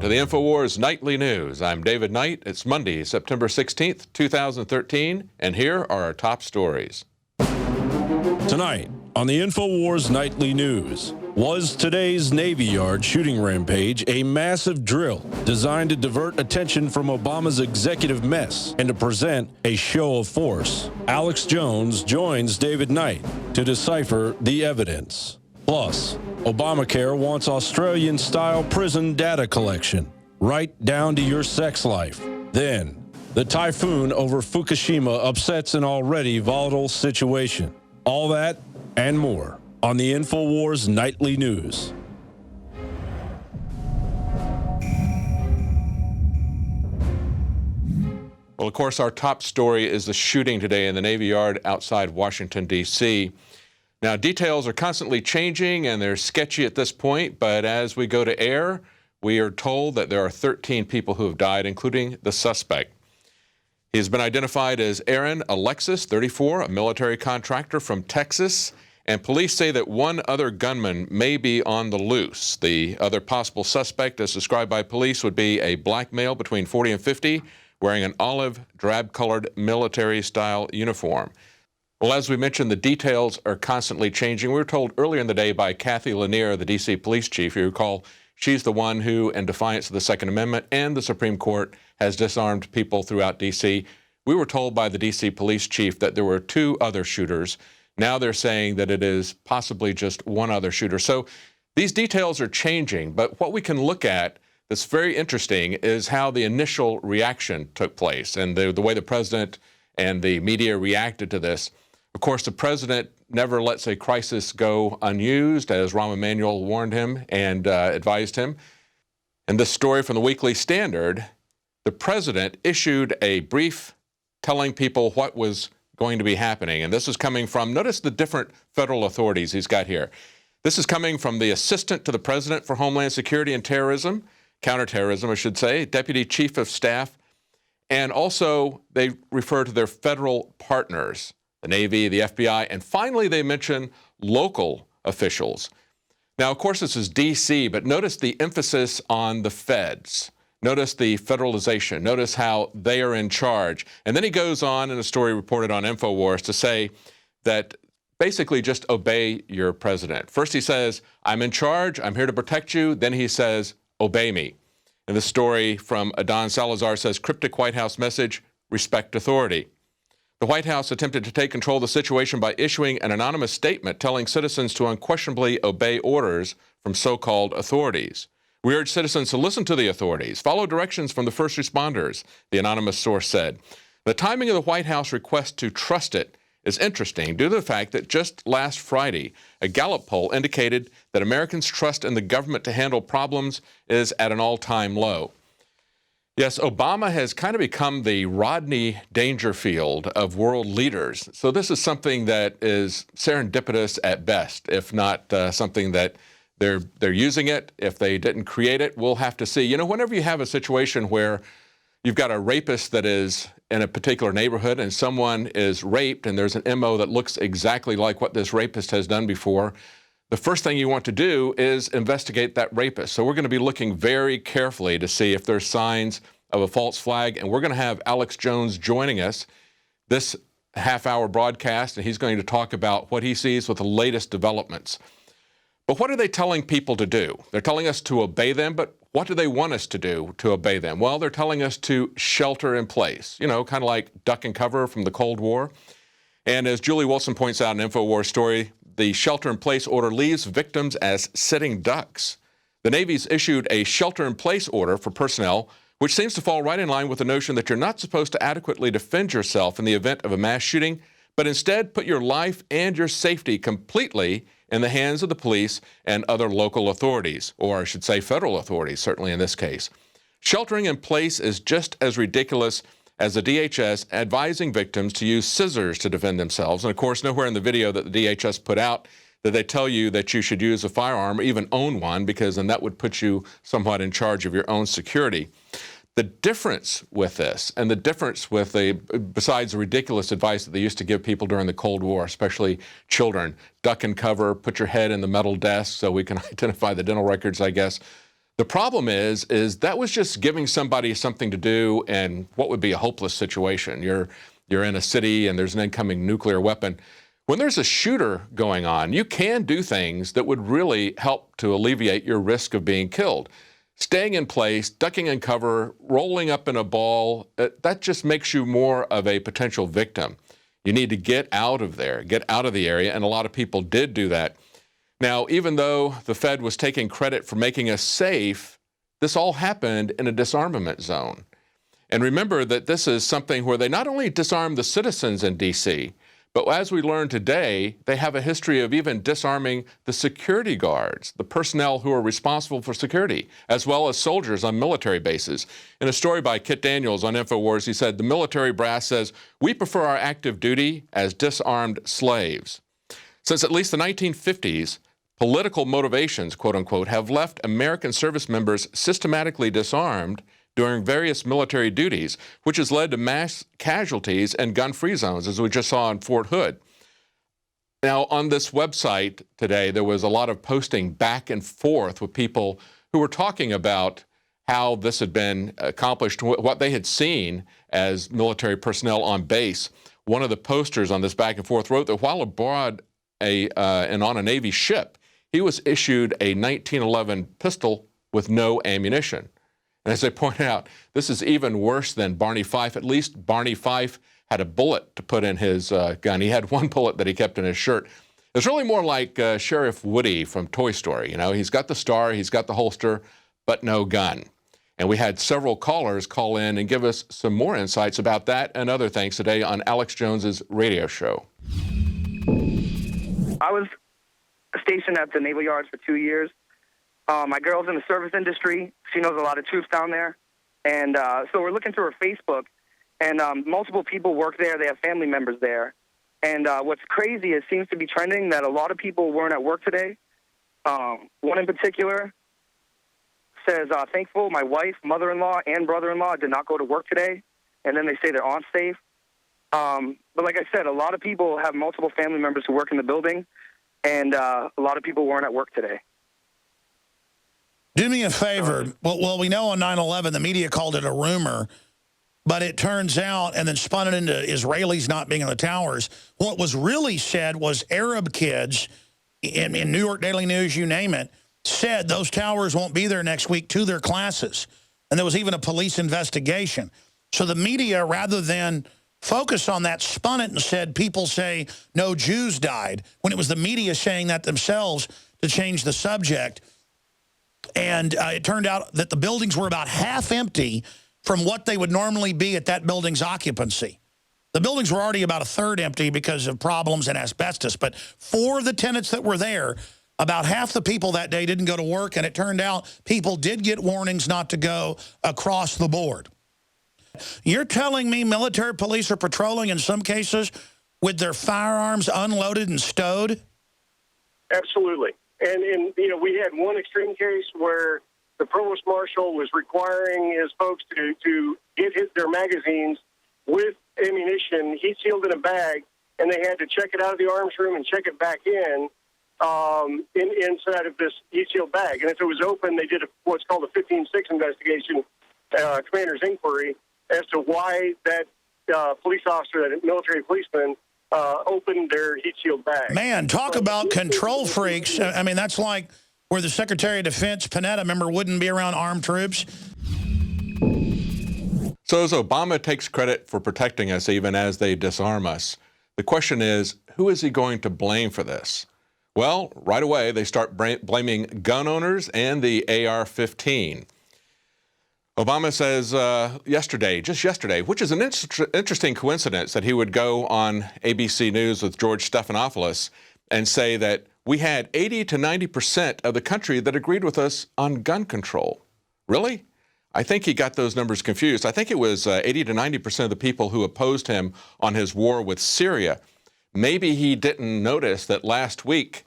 to the Infowars Nightly News. I'm David Knight. It's Monday, September 16th, 2013, and here are our top stories. Tonight on the Infowars Nightly News, was today's Navy Yard shooting rampage a massive drill designed to divert attention from Obama's executive mess and to present a show of force? Alex Jones joins David Knight to decipher the evidence. Plus, OBAMACARE wants Australian-style prison data collection, right down to your sex life. Then, the typhoon over Fukushima upsets an already volatile situation. All that and more on the Infowars Nightly News. Well, of course, our top story is the shooting today in the Navy Yard outside Washington, D.C. Now, details are constantly changing, and they're sketchy at this point, but as we go to air, we are told that there are 13 people who have died, including the suspect. He has been identified as Aaron Alexis, 34, a military contractor from Texas, and police say that one other gunman may be on the loose. The other possible suspect, as described by police, would be a black male between 40 and 50, wearing an olive drab-colored military-style uniform. Well, as we mentioned, the details are constantly changing. We were told earlier in the day by Kathy Lanier, the D.C. police chief, you recall, she's the one who, in defiance of the Second Amendment and the Supreme Court, has disarmed people throughout D.C. We were told by the D.C. police chief that there were two other shooters. Now they're saying that it is possibly just one other shooter. So these details are changing, but what we can look at that's very interesting is how the initial reaction took place and the way the president and the media reacted to this. Of course, the president never lets a crisis go unused, as Rahm Emanuel warned him and advised him. In this story from the Weekly Standard, the president issued a brief telling people what was going to be happening. And this is coming from, notice the different federal authorities he's got here. This is coming from the Assistant to the President for Homeland Security and Terrorism, Counterterrorism, I should say, Deputy Chief of Staff, and also they refer to their federal partners, the Navy, the FBI, and finally they mention local officials. Now, of course, this is D.C., but notice the emphasis on the feds. Notice the federalization. Notice how they are in charge. And then he goes on in a story reported on Infowars to say that basically just obey your president. First he says, I'm in charge, I'm here to protect you. Then he says, obey me. And the story from Adon Salazar says, cryptic White House message, respect authority. The White House attempted to take control of the situation by issuing an anonymous statement telling citizens to unquestionably obey orders from so-called authorities. We urge citizens to listen to the authorities, follow directions from the first responders, the anonymous source said. The timing of the White House request to trust it is interesting due to the fact that just last Friday, a Gallup poll indicated that Americans' trust in the government to handle problems is at an all-time low. Yes, Obama has kind of become the Rodney Dangerfield of world leaders. So this is something that is serendipitous at best, if not something that they're using it. If they didn't create it, we'll have to see. You know, whenever you have a situation where you've got a rapist that is in a particular neighborhood and someone is raped and there's an MO that looks exactly like what this rapist has done before, the first thing you want to do is investigate that rapist. So we're going to be looking very carefully to see if there's signs of a false flag. And we're going to have Alex Jones joining us this half-hour broadcast, and he's going to talk about what he sees with the latest developments. But what are they telling people to do? They're telling us to obey them, but what do they want us to do to obey them? Well, they're telling us to shelter in place, you know, kind of like duck and cover from the Cold War. And as Julie Wilson points out in Infowars story, the shelter-in-place order leaves victims as sitting ducks. The Navy's issued a shelter-in-place order for personnel, which seems to fall right in line with the notion that you're not supposed to adequately defend yourself in the event of a mass shooting, but instead put your life and your safety completely in the hands of the police and other local authorities, or I should say federal authorities, certainly in this case. Sheltering in place is just as ridiculous as the DHS advising victims to use scissors to defend themselves. And of course, nowhere in the video that the DHS put out did they tell you that you should use a firearm or even own one, because then that would put you somewhat in charge of your own security. The difference with this, and the difference with besides the ridiculous advice that they used to give people during the Cold War, especially children, duck and cover, put your head in the metal desk so we can identify the dental records, I guess. The problem is that was just giving somebody something to do in what would be a hopeless situation. You're in a city and there's an incoming nuclear weapon. When there's a shooter going on, you can do things that would really help to alleviate your risk of being killed. Staying in place, ducking in cover, rolling up in a ball, that just makes you more of a potential victim. You need to get out of there, get out of the area, and a lot of people did do that. Now, even though the Fed was taking credit for making us safe, this all happened in a disarmament zone. And remember that this is something where they not only disarmed the citizens in D.C., but as we learned today, they have a history of even disarming the security guards, the personnel who are responsible for security, as well as soldiers on military bases. In a story by Kit Daniels on Infowars, he said, the military brass says, we prefer our active duty as disarmed slaves. Since at least the 1950s, political motivations, quote unquote, have left American service members systematically disarmed during various military duties, which has led to mass casualties and gun-free zones, as we just saw in Fort Hood. Now, on this website today, there was a lot of posting back and forth with people who were talking about how this had been accomplished, what they had seen as military personnel on base. One of the posters on this back and forth wrote that while aboard and on a Navy ship, he was issued a 1911 pistol with no ammunition. And as I pointed out, this is even worse than Barney Fife. At least Barney Fife had a bullet to put in his gun. He had one bullet that he kept in his shirt. It's really more like Sheriff Woody from Toy Story. You know, he's got the star, he's got the holster, but no gun. And we had several callers call in and give us some more insights about that and other things today on Alex Jones's radio show. I was stationed at the Naval Yards for 2 years. My girl's in the service industry. She knows a lot of troops down there. And so we're looking through her Facebook, and multiple people work there. They have family members there. And what's crazy, it seems to be trending that a lot of people weren't at work today. One in particular says, thankful my wife, mother-in-law, and brother-in-law did not go to work today. And then they say they're on safe. But like I said, a lot of people have multiple family members who work in the building, and a lot of people weren't at work today. Do me a favor. Well, we know on 9/11 the media called it a rumor, but it turns out, and then spun it into Israelis not being in the towers. What was really said was Arab kids in New York Daily News, you name it, said those towers won't be there next week to their classes. And there was even a police investigation. So the media, rather than focus on that, spun it and said people say no Jews died, when it was the media saying that themselves to change the subject. And it turned out that the buildings were about half empty from what they would normally be at that building's occupancy. The buildings were already about a third empty because of problems and asbestos. But for the tenants that were there, about half the people that day didn't go to work. And it turned out people did get warnings not to go across the board. You're telling me military police are patrolling in some cases with their firearms unloaded and stowed? Absolutely. And you know, we had one extreme case where the provost marshal was requiring his folks to get their magazines with ammunition heat sealed in a bag, and they had to check it out of the arms room and check it back inside of this heat sealed bag. And if it was open, they did what's called a 15-6 investigation, commander's inquiry, as to why that police officer, that military policeman, opened their heat-sealed bag. Man, talk about control freaks. I mean, that's like where the Secretary of Defense, Panetta, remember, wouldn't be around armed troops. So as Obama takes credit for protecting us even as they disarm us, the question is, who is he going to blame for this? Well, right away, they start blaming gun owners and the AR-15. Obama says just yesterday, which is an interesting coincidence that he would go on ABC News with George Stephanopoulos and say that we had 80 to 90% of the country that agreed with us on gun control. Really? I think he got those numbers confused. I think it was 80 to 90% of the people who opposed him on his war with Syria. Maybe he didn't notice that last week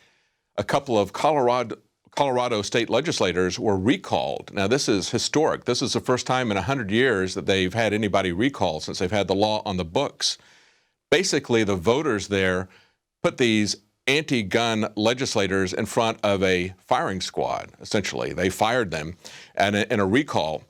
a couple of Colorado state legislators were recalled. Now, this is historic. This is the first time in 100 years that they've had anybody recalled since they've had the law on the books. Basically, the voters there put these anti-gun legislators in front of a firing squad, essentially. They fired them in a recall.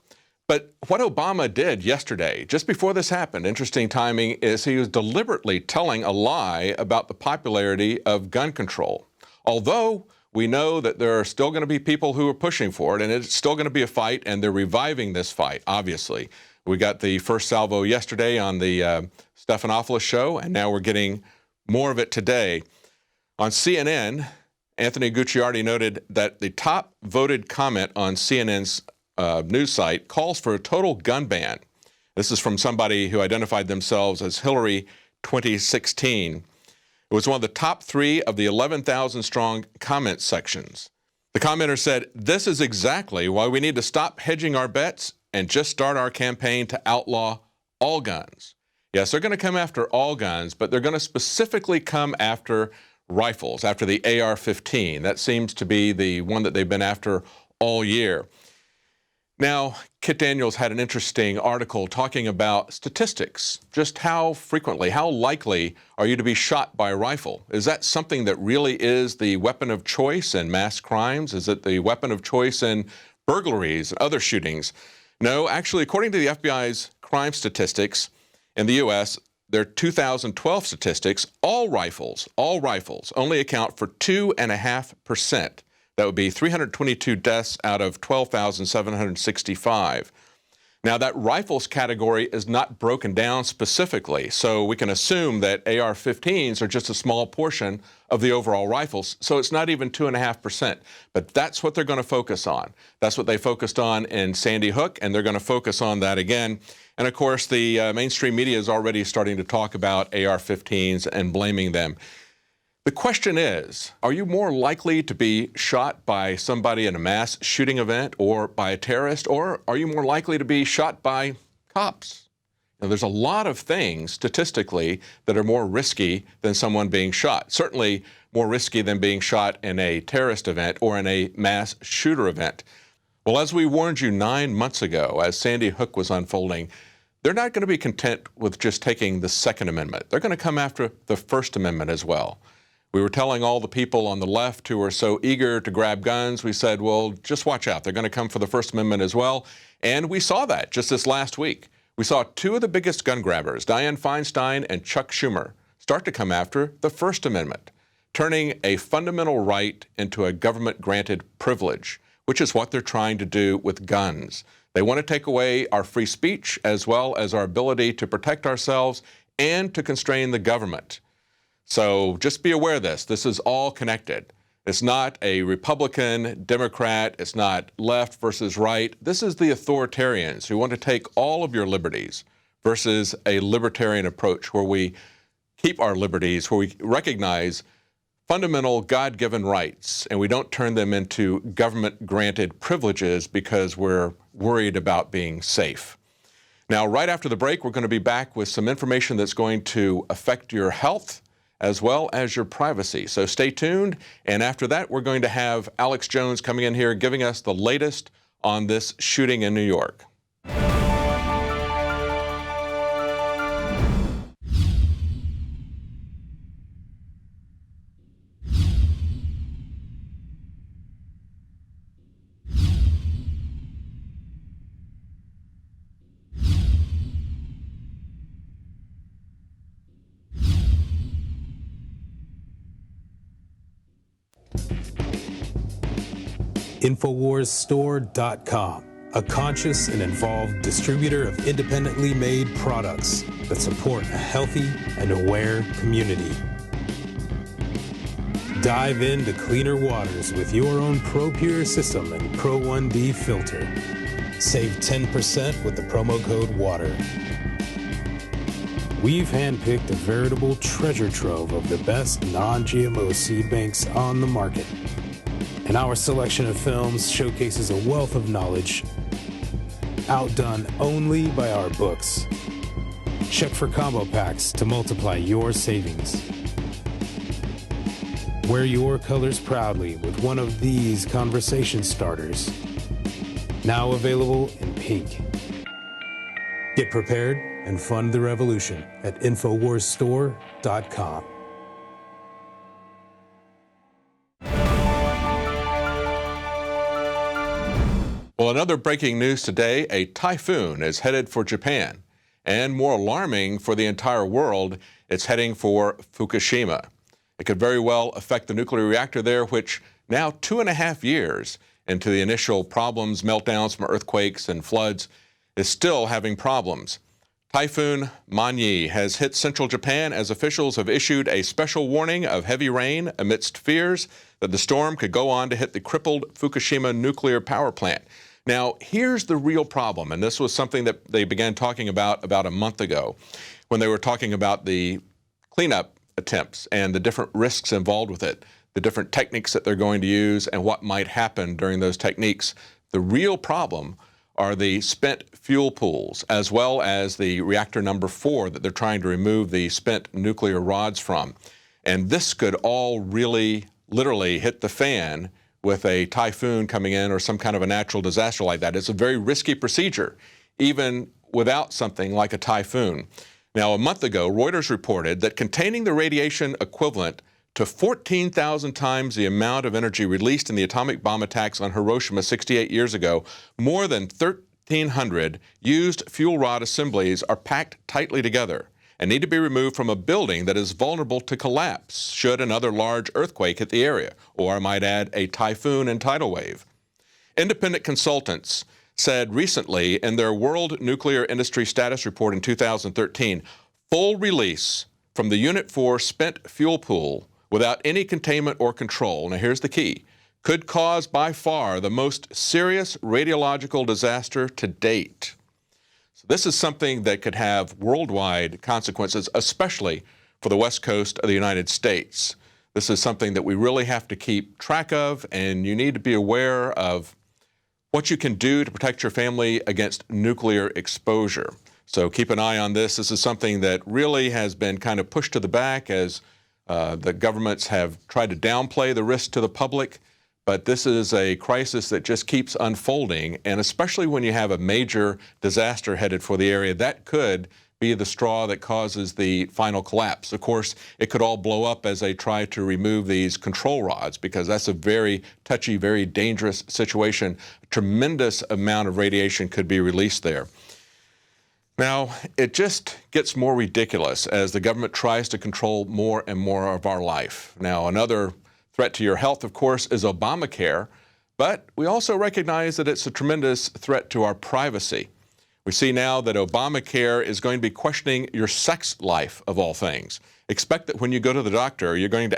But what Obama did yesterday, just before this happened, interesting timing, is he was deliberately telling a lie about the popularity of gun control. Although we know that there are still going to be people who are pushing for it, and it's still going to be a fight, and they're reviving this fight, obviously. We got the first salvo yesterday on the Stephanopoulos show, and now we're getting more of it today. On CNN, Anthony Gucciardi noted that the top voted comment on CNN's news site calls for a total gun ban. This is from somebody who identified themselves as Hillary 2016. It was one of the top 3 of the 11,000 strong comment sections. The commenter said, "This is exactly why we need to stop hedging our bets and just start our campaign to outlaw all guns." Yes, they're going to come after all guns, but they're going to specifically come after rifles, after the AR-15. That seems to be the one that they've been after all year. Now, Kit Daniels had an interesting article talking about statistics. Just how frequently, how likely are you to be shot by a rifle? Is that something that really is the weapon of choice in mass crimes? Is it the weapon of choice in burglaries and other shootings? No, actually, according to the FBI's crime statistics in the U.S., their 2012 statistics, all rifles only account for 2.5%. That would be 322 deaths out of 12,765. Now, that rifles category is not broken down specifically, so we can assume that AR-15s are just a small portion of the overall rifles, so it's not even 2.5%. But that's what they're going to focus on. That's what they focused on in Sandy Hook, and they're going to focus on that again. And, of course, the mainstream media is already starting to talk about AR-15s and blaming them. The question is, are you more likely to be shot by somebody in a mass shooting event or by a terrorist, or are you more likely to be shot by cops? Now, there's a lot of things statistically that are more risky than someone being shot. Certainly more risky than being shot in a terrorist event or in a mass shooter event. Well, as we warned you 9 months ago, as Sandy Hook was unfolding, they're not going to be content with just taking the Second Amendment. They're going to come after the First Amendment as well. We were telling all the people on the left who are so eager to grab guns, we said, well, just watch out. They're going to come for the First Amendment as well. And we saw that just this last week. We saw 2 of the biggest gun grabbers, Dianne Feinstein and Chuck Schumer, start to come after the First Amendment, turning a fundamental right into a government-granted privilege, which is what they're trying to do with guns. They want to take away our free speech as well as our ability to protect ourselves and to constrain the government. So just be aware of this. This is all connected. It's not a Republican, Democrat. It's not left versus right. This is the authoritarians who want to take all of your liberties versus a libertarian approach where we keep our liberties, where we recognize fundamental God-given rights and we don't turn them into government-granted privileges because we're worried about being safe. Now, right after the break, we're going to be back with some information that's going to affect your health as well as your privacy. So stay tuned. And after that, we're going to have Alex Jones coming in here giving us the latest on this shooting in New York. Infowarsstore.com, a conscious and involved distributor of independently made products that support a healthy and aware community. Dive into cleaner waters with your own ProPure system and Pro 1D filter. Save 10% with the promo code WATER. We've handpicked a veritable treasure trove of the best non-GMO seed banks on the market. And our selection of films showcases a wealth of knowledge outdone only by our books. Check for combo packs to multiply your savings. Wear your colors proudly with one of these conversation starters. Now available in pink. Get prepared and fund the revolution at Infowarsstore.com. Well, another breaking news today, a typhoon is headed for Japan. And more alarming for the entire world, it's heading for Fukushima. It could very well affect the nuclear reactor there, which now 2.5 years into the initial problems, meltdowns from earthquakes and floods, is still having problems. Typhoon Manyi has hit central Japan as officials have issued a special warning of heavy rain amidst fears that the storm could go on to hit the crippled Fukushima nuclear power plant. Now, here's the real problem, and this was something that they began talking about a month ago when they were talking about the cleanup attempts and the different risks involved with it, the different techniques that they're going to use and what might happen during those techniques. The real problem are the spent fuel pools, as well as the reactor number 4 that they're trying to remove the spent nuclear rods from. And this could all really, literally hit the fan with a typhoon coming in or some kind of a natural disaster like that. It's a very risky procedure, even without something like a typhoon. Now, a month ago, Reuters reported that containing the radiation equivalent to 14,000 times the amount of energy released in the atomic bomb attacks on Hiroshima 68 years ago, more than 1,300 used fuel rod assemblies are packed tightly together and need to be removed from a building that is vulnerable to collapse should another large earthquake hit the area, or I might add, a typhoon and tidal wave. Independent consultants said recently in their World Nuclear Industry Status Report in 2013, full release from the Unit 4 spent fuel pool without any containment or control, now here's the key, could cause by far the most serious radiological disaster to date. So this is something that could have worldwide consequences, especially for the west coast of the United States. This is something that we really have to keep track of, and you need to be aware of what you can do to protect your family against nuclear exposure. So keep an eye on this. This is something that really has been kind of pushed to the back as the governments have tried to downplay the risk to the public. But this is a crisis that just keeps unfolding, and especially when you have a major disaster headed for the area, that could be the straw that causes the final collapse. Of course, it could all blow up as they try to remove these control rods, because that's a very touchy, very dangerous situation. A tremendous amount of radiation could be released there. Now, it just gets more ridiculous as the government tries to control more and more of our life. Now, another threat to your health, of course, is OBAMACARE, but we also recognize that it's a tremendous threat to our privacy. We see now that OBAMACARE is going to be questioning your sex life, of all things. Expect that when you go to the doctor, you're going to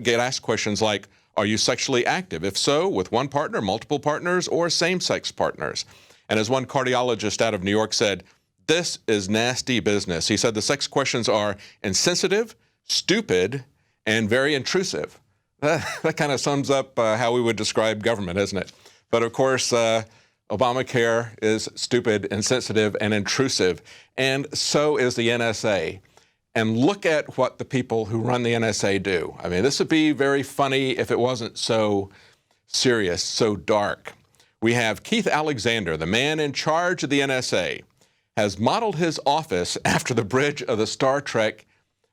get asked questions like, are you sexually active? If so, with one partner, multiple partners, or same-sex partners? And as one cardiologist out of New York said, this is nasty business. He said the sex questions are insensitive, stupid, and very intrusive. That kind of sums up how we would describe government, isn't it? But of course, Obamacare is stupid, insensitive, and intrusive, and so is the NSA. And look at what the people who run the NSA do. I mean, this would be very funny if it wasn't so serious, so dark. We have Keith Alexander, the man in charge of the NSA, has modeled his office after the bridge of the Star Trek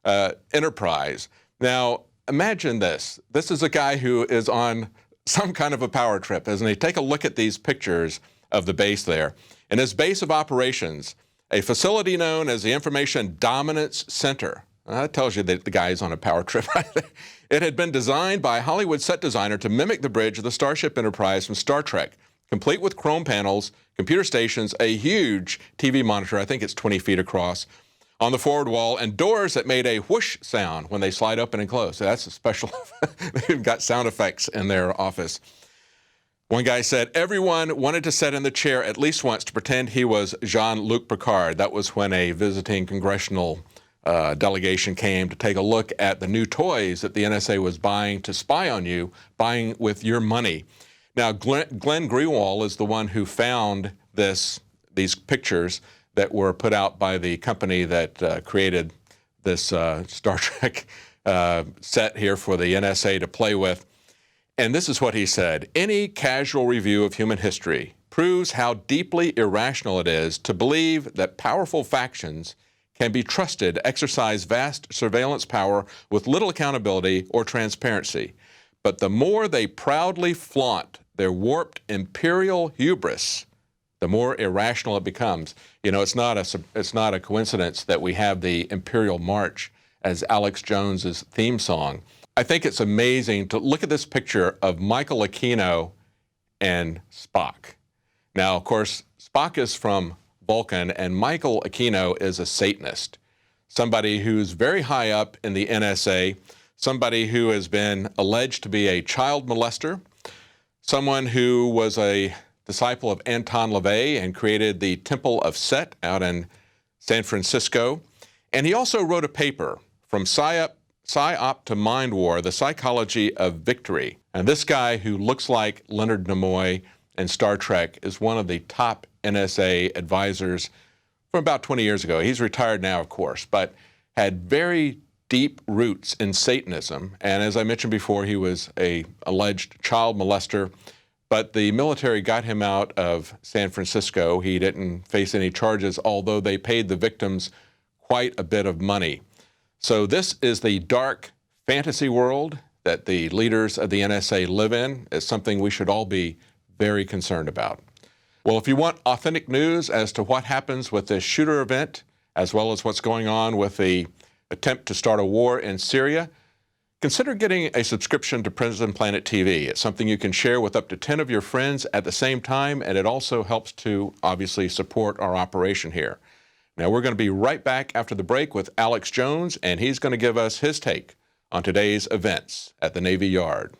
Enterprise. Now, imagine this. This is a guy who is on some kind of a power trip, isn't he? Take a look at these pictures of the base there. In his base of operations, a facility known as the Information Dominance Center. That tells you that the guy is on a power trip. It had been designed by a Hollywood set designer to mimic the bridge of the Starship Enterprise from Star Trek, complete with chrome panels, computer stations, a huge TV monitor, I think it's 20 feet across, on the forward wall, and doors that made a whoosh sound when they slide open and close. So that's a special, they've got sound effects in their office. One guy said, everyone wanted to sit in the chair at least once to pretend he was Jean-Luc Picard. That was when a visiting congressional delegation came to take a look at the new toys that the NSA was buying to spy on you, buying with your money. Now, Glenn Greenwald is the one who found these pictures that were put out by the company that created this Star Trek set here for the NSA to play with. And this is what he said. Any casual review of human history proves how deeply irrational it is to believe that powerful factions can be trusted to exercise vast surveillance power with little accountability or transparency. But the more they proudly flaunt their warped imperial hubris, the more irrational it becomes. You know, it's not a coincidence that we have the Imperial March as Alex Jones's theme song. I think it's amazing to look at this picture of Michael Aquino and Spock. Now, of course, Spock is from Vulcan, and Michael Aquino is a Satanist, somebody who's very high up in the NSA, somebody who has been alleged to be a child molester, someone who was a disciple of Anton LaVey and created the Temple of Set out in San Francisco. And he also wrote a paper, From Psyop to Mind War, The Psychology of Victory. And this guy, who looks like Leonard Nimoy in Star Trek, is one of the top NSA advisors from about 20 years ago. He's retired now, of course, but had very deep roots in Satanism. And as I mentioned before, he was an alleged child molester. But the military got him out of San Francisco. He didn't face any charges, although they paid the victims quite a bit of money. So this is the dark fantasy world that the leaders of the NSA live in. It's something we should all be very concerned about. Well, if you want authentic news as to what happens with this shooter event, as well as what's going on with the attempt to start a war in Syria, consider getting a subscription to Prison Planet TV. It's something you can share with up to 10 of your friends at the same time, and it also helps to obviously support our operation here. Now, we're going to be right back after the break with Alex Jones, and he's going to give us his take on today's events at the Navy Yard.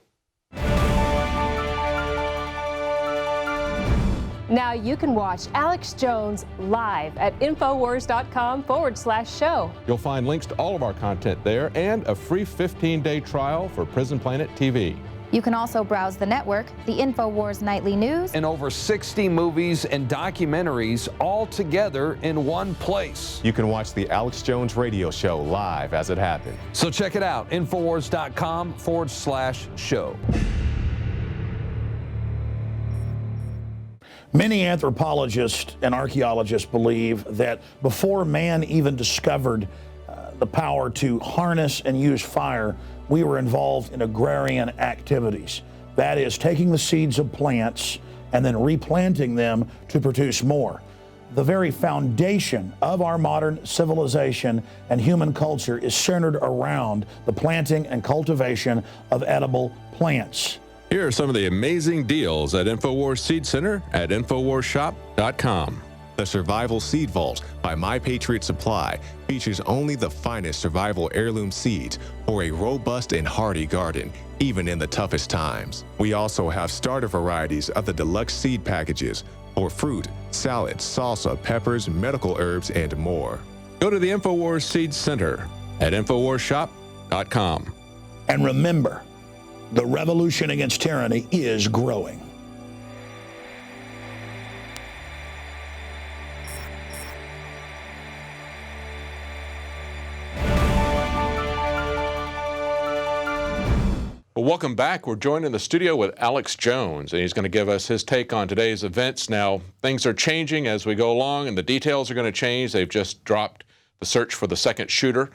Now you can watch Alex Jones live at Infowars.com/show. You'll find links to all of our content there and a free 15-day trial for Prison Planet TV. You can also browse the network, the Infowars Nightly News, and over 60 movies and documentaries all together in one place. You can watch the Alex Jones radio show live as it happened. So check it out, Infowars.com/show. Many anthropologists and archaeologists believe that before man even discovered the power to harness and use fire, we were involved in agrarian activities. That is, taking the seeds of plants and then replanting them to produce more. The very foundation of our modern civilization and human culture is centered around the planting and cultivation of edible plants. Here are some of the amazing deals at InfoWars Seed Center at InfoWarsShop.com. The Survival Seed Vault by My Patriot Supply features only the finest survival heirloom seeds for a robust and hardy garden, even in the toughest times. We also have starter varieties of the deluxe seed packages for fruit, salads, salsa, peppers, medical herbs, and more. Go to the InfoWars Seed Center at InfoWarsShop.com. And remember, the revolution against tyranny is growing. Well, welcome back. We're joined in the studio with Alex Jones, and he's going to give us his take on today's events. Now, things are changing as we go along, and the details are going to change. They've just dropped the search for the second shooter.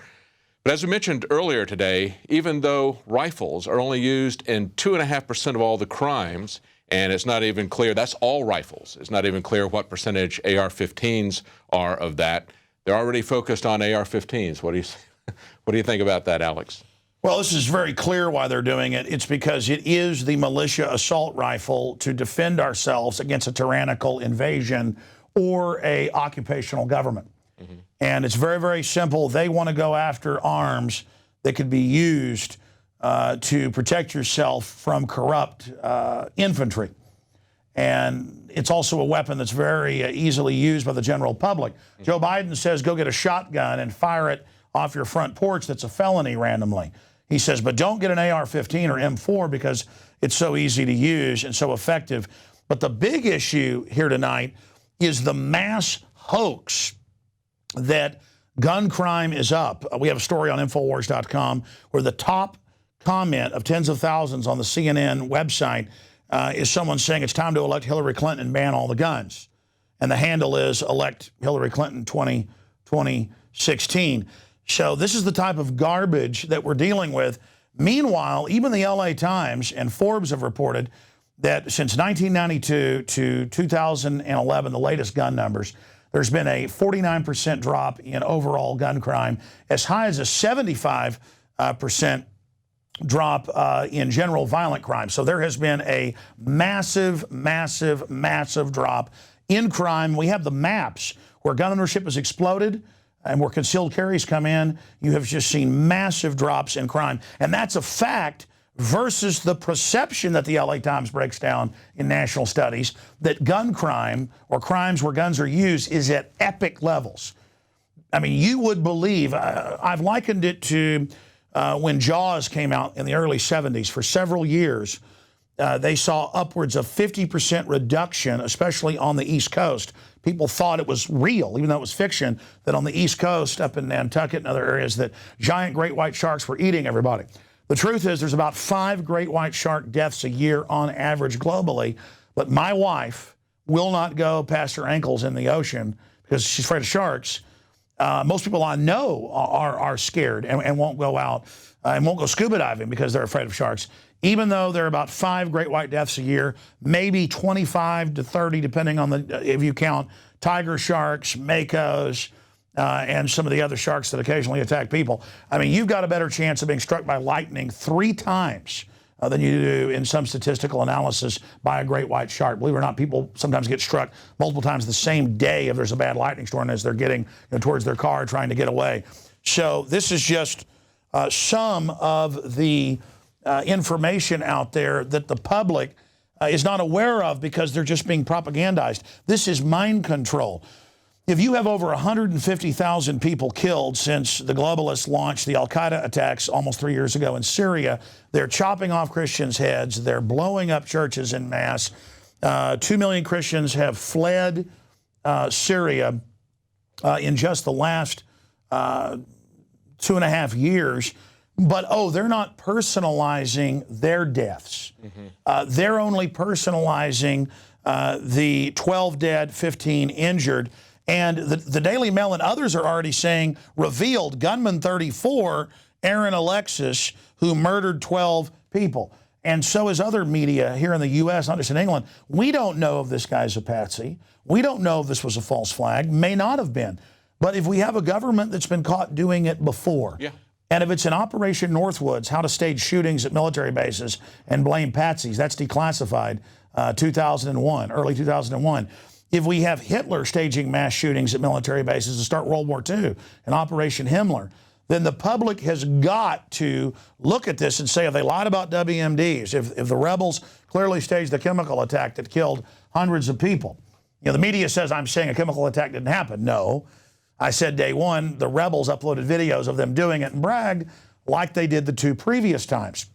But as we mentioned earlier today, even though rifles are only used in 2.5% of all the crimes, and it's not even clear, that's all rifles. It's not even clear what percentage AR-15s are of that. They're already focused on AR-15s. What do you think about that, Alex? Well, this is very clear why they're doing it. It's because it is the militia assault rifle to defend ourselves against a tyrannical invasion or a occupational government. Mm-hmm. And it's very, very simple. They want to go after arms that could be used to protect yourself from corrupt infantry. And it's also a weapon that's very easily used by the general public. Mm-hmm. Joe Biden says, go get a shotgun and fire it off your front porch. That's a felony randomly. He says, but don't get an AR-15 or M4 because it's so easy to use and so effective. But the big issue here tonight is the mass hoax that gun crime is up. We have a story on Infowars.com where the top comment of tens of thousands on the CNN website is someone saying it's time to elect Hillary Clinton and ban all the guns. And the handle is elect Hillary Clinton 2016. So this is the type of garbage that we're dealing with. Meanwhile, even the LA Times and Forbes have reported that since 1992 to 2011, the latest gun numbers, there's been a 49% drop in overall gun crime, as high as a 75% drop in general violent crime. So there has been a massive, massive, massive drop in crime. We have the maps where gun ownership has exploded and where concealed carries come in. You have just seen massive drops in crime. And that's a fact versus the perception that the LA Times breaks down in national studies that gun crime or crimes where guns are used is at epic levels. I mean, you would believe, I've likened it to when Jaws came out in the early 70s. For several years, they saw upwards of 50% reduction, especially on the East Coast. People thought it was real, even though it was fiction, that on the East Coast, up in Nantucket and other areas, that giant great white sharks were eating everybody. The truth is there's about 5 great white shark deaths a year on average globally, but my wife will not go past her ankles in the ocean because she's afraid of sharks. Most people I know are scared and won't go out and won't go scuba diving because they're afraid of sharks, even though there are about 5 great white deaths a year, maybe 25 to 30, depending on if you count tiger sharks, makos, and some of the other sharks that occasionally attack people. I mean, you've got a better chance of being struck by lightning 3 times than you do in some statistical analysis by a great white shark. Believe it or not, people sometimes get struck multiple times the same day if there's a bad lightning storm as they're getting towards their car trying to get away. So this is just some of the information out there that the public is not aware of because they're just being propagandized. This is mind control. If you have over 150,000 people killed since the globalists launched the al-Qaeda attacks almost 3 years ago in Syria, they're chopping off Christians' heads, they're blowing up churches en masse. 2 million Christians have fled Syria in just the last 2.5 years. But, they're not personalizing their deaths. They're only personalizing the 12 dead, 15 injured. And the Daily Mail and others are already saying, revealed, gunman 34, Aaron Alexis, who murdered 12 people. And so is other media here in the U.S., not just in England. We don't know if this guy's a patsy. We don't know if this was a false flag. May not have been. But if we have a government that's been caught doing it before, and if it's an Operation Northwoods, how to stage shootings at military bases and blame patsies, that's declassified 2001, early 2001. If we have Hitler staging mass shootings at military bases to start World War II, an Operation Himmler, then the public has got to look at this and say, have they lied about WMDs? If the rebels clearly staged the chemical attack that killed hundreds of people. The media says I'm saying a chemical attack didn't happen. No. I said day one, the rebels uploaded videos of them doing it and bragged like they did the 2 previous times.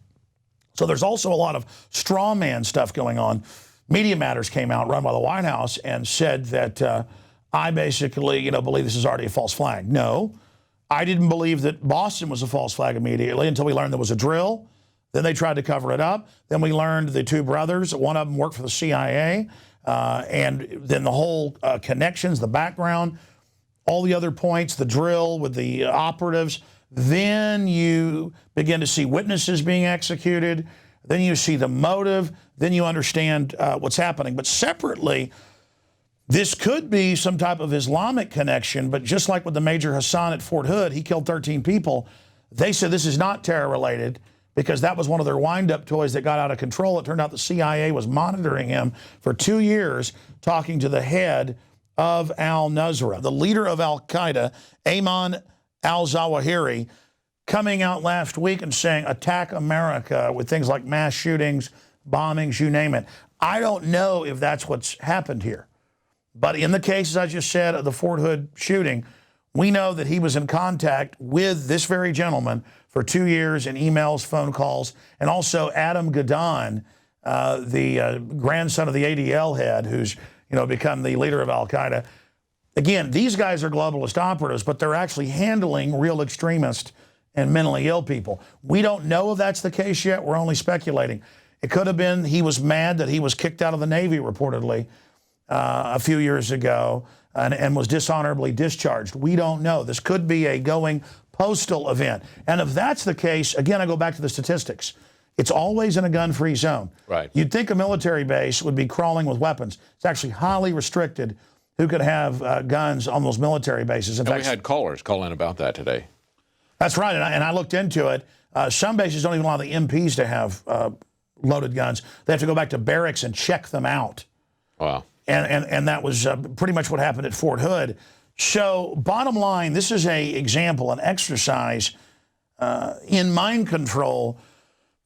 So there's also a lot of straw man stuff going on. Media Matters came out, run by the White House, and said that I basically, believe this is already a false flag. No, I didn't believe that Boston was a false flag immediately until we learned there was a drill. Then they tried to cover it up. Then we learned the 2 brothers, one of them worked for the CIA, and then the whole connections, the background, all the other points, the drill with the operatives. Then you begin to see witnesses being executed. Then you see the motive. Then you understand what's happening. But separately, this could be some type of Islamic connection. But just like with the Major Hassan at Fort Hood, he killed 13 people. They said this is not terror-related because that was one of their wind-up toys that got out of control. It turned out the CIA was monitoring him for 2 years, talking to the head of al-Nusra, the leader of al-Qaeda, Ayman al-Zawahiri, coming out last week and saying, attack America with things like mass shootings, bombings, you name it. I don't know if that's what's happened here. But in the cases I just said of the Fort Hood shooting, we know that he was in contact with this very gentleman for 2 years in emails, phone calls, and also Adam Gadon, the grandson of the ADL head, who's become the leader of al-Qaeda. Again, these guys are globalist operatives, but they're actually handling real extremists and mentally ill people. We don't know if that's the case yet. We're only speculating. It could have been he was mad that he was kicked out of the Navy, reportedly, a few years ago and was dishonorably discharged. We don't know. This could be a going postal event. And if that's the case, again, I go back to the statistics. It's always in a gun-free zone. Right. You'd think a military base would be crawling with weapons. It's actually highly restricted who could have guns on those military bases. In And fact, we had callers call in about that today. that's right, and I looked into it. Some bases don't even allow the MPs to have loaded guns. They have to go back to barracks and check them out. Wow. And that was pretty much what happened at Fort Hood. So bottom line, this is an example, an exercise in mind control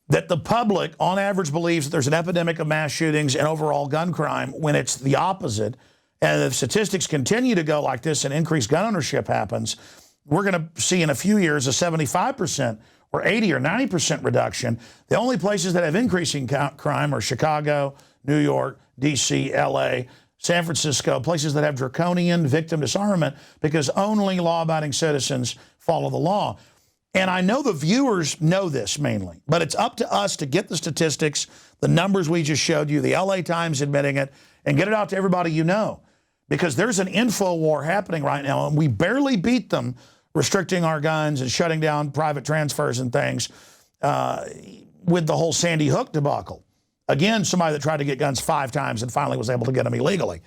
that the public, on average, believes that there's an epidemic of mass shootings and overall gun crime when it's the opposite. And if statistics continue to go like this and increased gun ownership happens, we're going to see in a few years a 75% or 80 or 90% reduction. The only places that have increasing crime are Chicago, New York, D.C., L.A., San Francisco, places that have draconian victim disarmament because only law-abiding citizens follow the law. And I know the viewers know this mainly, but it's up to us to get the statistics, the numbers we just showed you, the LA Times admitting it, and get it out to everybody you know. Because there's an info war happening right now, and we barely beat them restricting our guns and shutting down private transfers and things with the whole Sandy Hook debacle. Again, somebody that tried to get guns 5 times and finally was able to get them illegally.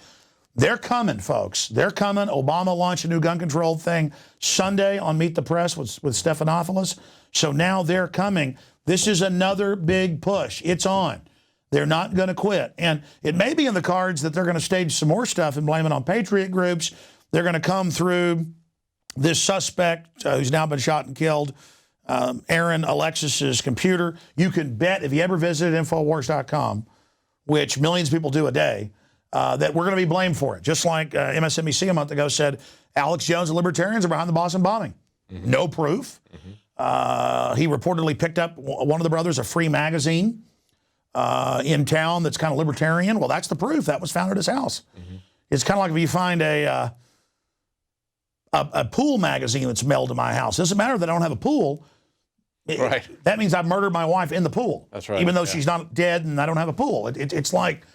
They're coming, folks. They're coming. Obama launched a new gun control thing Sunday on Meet the Press with Stephanopoulos. So now they're coming. This is another big push. It's on. They're not going to quit. And it may be in the cards that they're going to stage some more stuff and blame it on patriot groups. They're going to come through this suspect who's now been shot and killed, Aaron Alexis's computer. You can bet, if you ever visited Infowars.com, which millions of people do a day, that we're going to be blamed for it. Just like MSNBC a month ago said, Alex Jones and libertarians are behind the Boston bombing. Mm-hmm. No proof. Mm-hmm. He reportedly picked up one of the brothers a free magazine in town that's kind of libertarian. Well, that's the proof. That was found at his house. Mm-hmm. It's kind of like if you find a pool magazine that's mailed to my house. It doesn't matter that I don't have a pool. Right. That means I've murdered my wife in the pool. That's right. Even though she's not dead and I don't have a pool. It's like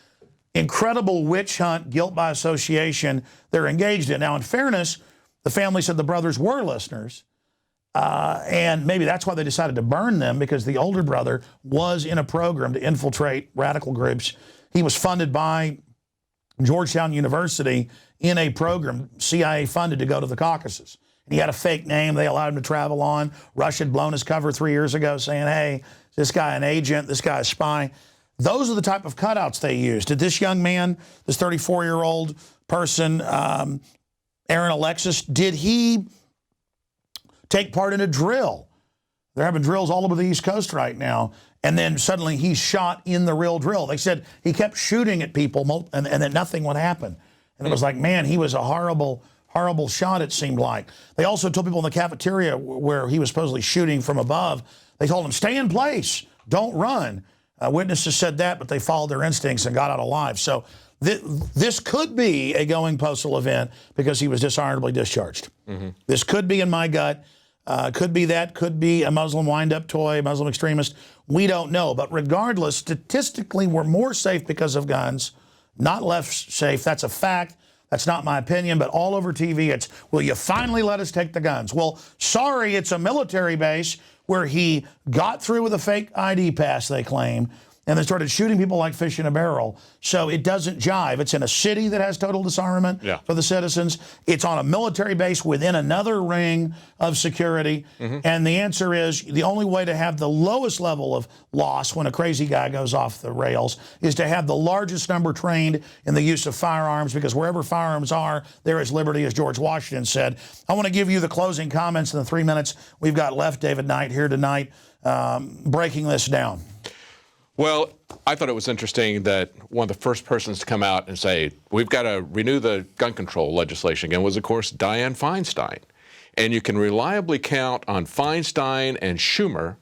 incredible witch hunt, guilt by association they're engaged in. Now, in fairness, the family said the brothers were listeners, and maybe that's why they decided to burn them, because the older brother was in a program to infiltrate radical groups. He was funded by Georgetown University in a program CIA funded to go to the Caucasus. And he had a fake name they allowed him to travel on. Russia had blown his cover 3 years ago saying, hey, this guy an agent, this guy a spy. Those are the type of cutouts they used. Did this young man, this 34-year-old person, Aaron Alexis, did he take part in a drill? They're having drills all over the East Coast right now. And then suddenly he's shot in the real drill. They said he kept shooting at people and then nothing would happen. And it was like, man, he was a horrible, horrible shot, it seemed like. They also told people in the cafeteria where he was supposedly shooting from above, they told him, stay in place, don't run. Witnesses said that, but they followed their instincts and got out alive. So this could be a going postal event because he was dishonorably discharged. Mm-hmm. This could be in my gut. Could be that. Could be a Muslim wind-up toy, Muslim extremist. We don't know. But regardless, statistically, we're more safe because of guns, not less safe. That's a fact. That's not my opinion. But all over TV, it's, will you finally let us take the guns? Well, sorry, it's a military base where he got through with a fake ID pass, they claim, and they started shooting people like fish in a barrel. So it doesn't jive. It's in a city that has total disarmament for the citizens. It's on a military base within another ring of security. Mm-hmm. And the answer is the only way to have the lowest level of loss when a crazy guy goes off the rails is to have the largest number trained in the use of firearms, because wherever firearms are, there is liberty, as George Washington said. I want to give you the closing comments in the 3 minutes we've got left. David Knight here tonight breaking this down. Well, I thought it was interesting that one of the first persons to come out and say, we've got to renew the gun control legislation again was, of course, Dianne Feinstein. And you can reliably count on Feinstein and Schumer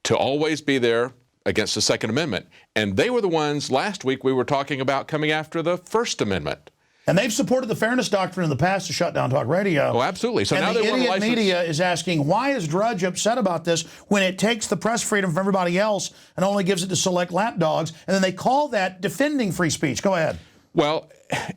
to always be there against the Second Amendment. And they were the ones last week we were talking about coming after the First Amendment. And they've supported the fairness doctrine in the past to shut down talk radio. Oh, absolutely. So and now the they want to idiot license. media is asking, why is Drudge upset about this when it takes the press freedom from everybody else and only gives it to select lapdogs? And then they call that defending free speech. Go ahead. Well,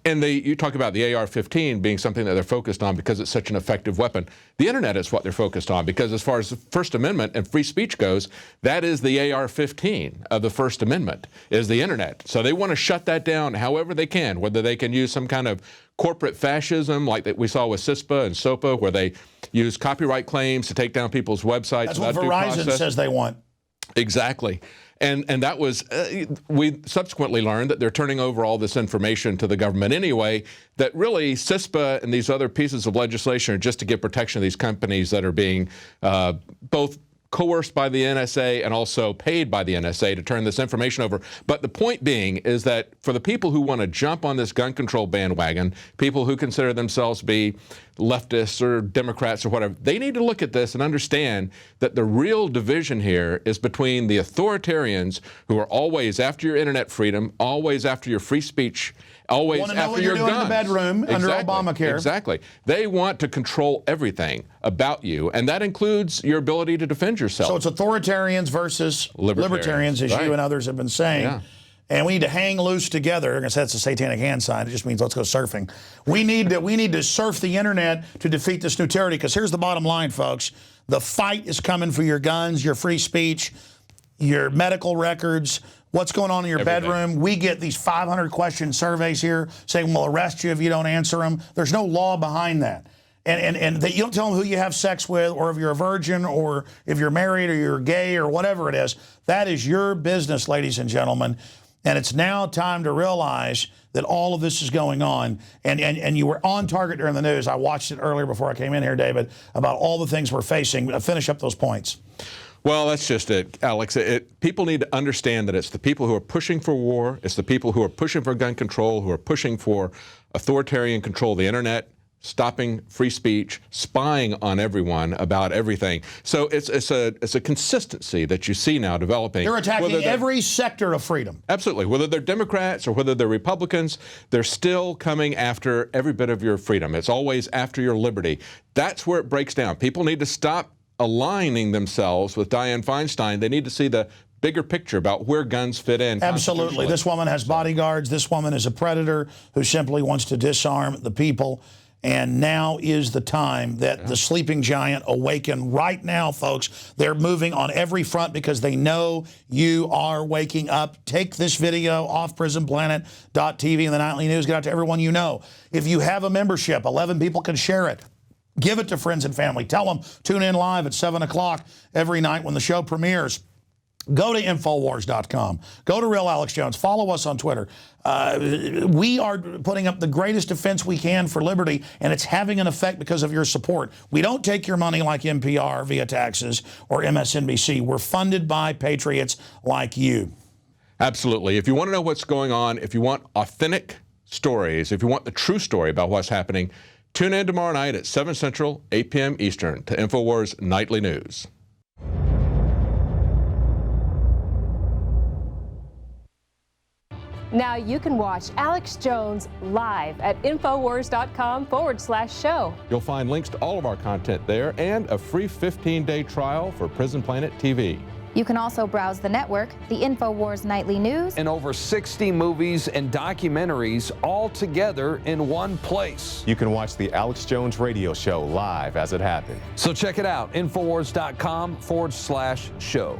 and you talk about the AR-15 being something that they're focused on because it's such an effective weapon. The internet is what they're focused on, because as far as the First Amendment and free speech goes, that is the AR-15 of the First Amendment, is the internet. So they want to shut that down however they can, whether they can use some kind of corporate fascism like that we saw with CISPA and SOPA, where they use copyright claims to take down people's websites. That's what Verizon says they want. Exactly. And that was, we subsequently learned that they're turning over all this information to the government anyway, that really CISPA and these other pieces of legislation are just to give protection to these companies that are being both coerced by the NSA and also paid by the NSA to turn this information over. But the point being is that for the people who want to jump on this gun control bandwagon, people who consider themselves to be leftists or Democrats or whatever, they need to look at this and understand that the real division here is between the authoritarians who are always after your internet freedom, always after your free speech, always after your guns. In the bedroom under Obamacare. Exactly. They want to control everything about you, and that includes your ability to defend yourself. So it's authoritarians versus libertarians, as you and others have been saying. Yeah. And we need to hang loose together. I guess that's a satanic hand sign. It just means let's go surfing. We need to surf the internet to defeat this new tyranny, because here's the bottom line, folks. The fight is coming for your guns, your free speech, your medical records, what's going on in your bedroom. We get these 500-question surveys here saying we'll arrest you if you don't answer them. There's no law behind that. And that you don't tell them who you have sex with, or if you're a virgin, or if you're married, or you're gay, or whatever it is. That is your business, ladies and gentlemen. And it's now time to realize that all of this is going on. And you were on target during the news. I watched it earlier before I came in here, David, about all the things we're facing. Finish up those points. Well, that's just it, Alex. People need to understand that it's the people who are pushing for war, it's the people who are pushing for gun control, who are pushing for authoritarian control of the internet, stopping free speech, spying on everyone about everything. So it's a consistency that you see now developing. They're attacking every sector of freedom. Absolutely. Whether they're Democrats or whether they're Republicans, they're still coming after every bit of your freedom. It's always after your liberty. That's where it breaks down. People need to stop aligning themselves with Dianne Feinstein. They need to see the bigger picture about where guns fit in. Absolutely. This woman has bodyguards. This woman is a predator who simply wants to disarm the people. And now is the time that the sleeping giant awaken right now, folks. They're moving on every front because they know you are waking up. Take this video off prisonplanet.tv and the Nightly News. Get out to everyone you know. If you have a membership, 11 people can share it. Give it to friends and family. Tell them, tune in live at 7 o'clock every night when the show premieres. Go to Infowars.com. Go to Real Alex Jones. Follow us on Twitter. We are putting up the greatest defense we can for liberty, and it's having an effect because of your support. We don't take your money like NPR via taxes or MSNBC. We're funded by patriots like you. Absolutely. If you want to know what's going on, if you want authentic stories, if you want the true story about what's happening, tune in tomorrow night at 7 Central, 8 p.m. Eastern to Infowars Nightly News. Now you can watch Alex Jones live at Infowars.com/show. You'll find links to all of our content there and a free 15-day trial for Prison Planet TV. You can also browse the network, the Infowars Nightly News, and over 60 movies and documentaries all together in one place. You can watch the Alex Jones radio show live as it happened. So check it out, Infowars.com/show.